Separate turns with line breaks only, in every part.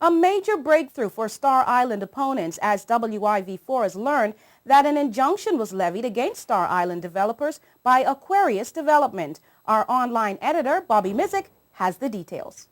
A major breakthrough for Star Island opponents as WIV4 has learned that an injunction was levied against Star Island developers by Aquarius Development. Our online editor, Bobby Mizik, has the details.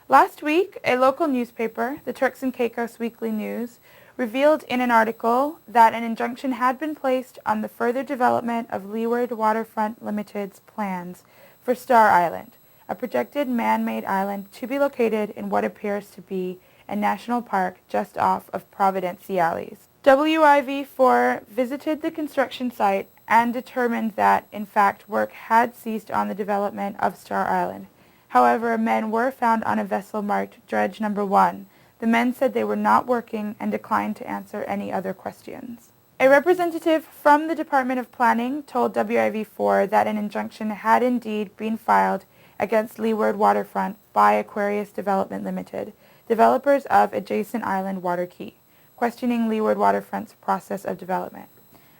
Last week, a local newspaper, the Turks and Caicos Weekly News, revealed in an article that an injunction had been placed on the further development of Leeward Waterfront Limited's plans for Star Island, a projected man-made island to be located in what appears to be a national park just off of Providenciales. WIV4 visited the construction site and determined that, in fact, work had ceased on the development of Star Island. However, men were found on a vessel marked Dredge Number 1. The men said they were not working and declined to answer any other questions. A representative from the Department of Planning told WIV4 that an injunction had indeed been filed against Leeward Waterfront by Aquarius Development Limited, developers of adjacent island Water Key, questioning Leeward Waterfront's process of development.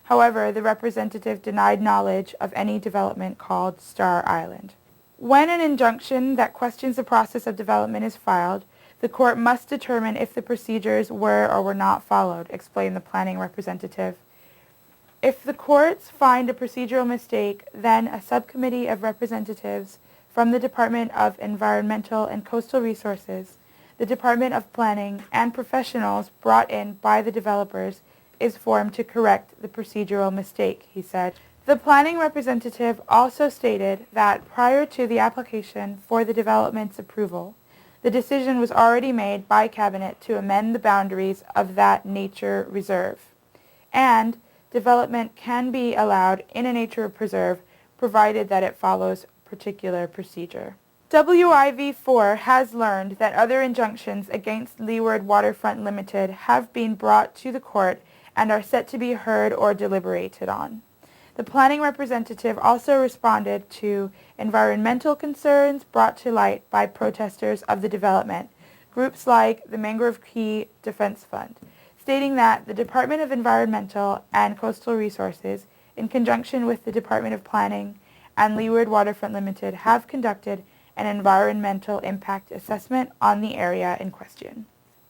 However, the representative denied knowledge of any development called Star Island. When an injunction that questions the process of development is filed, the court must determine if the procedures were or were not followed, explained the planning representative. If the courts find a procedural mistake, then a subcommittee of representatives from the Department of Environmental and Coastal Resources, the Department of Planning, and professionals brought in by the developers is formed to correct the procedural mistake, he said. The planning representative also stated that prior to the application for the development's approval, the decision was already made by Cabinet to amend the boundaries of that nature reserve, and development can be allowed in a nature preserve provided that it follows particular procedure. WIV4 has learned that other injunctions against Leeward Waterfront Limited have been brought to the court and are set to be heard or deliberated on. The planning representative also responded to environmental concerns brought to light by protesters of the development, groups like the Mangrove Key Defense Fund, stating that the Department of Environmental and Coastal Resources, in conjunction with the Department of Planning and Leeward Waterfront Limited, have conducted an environmental impact assessment on the area in question.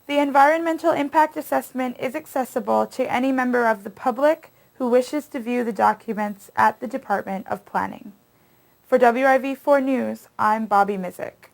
The environmental impact assessment is accessible to any member of the public who wishes to view the documents at the Department of Planning. For WIV4 News, I'm Bobby Mizik.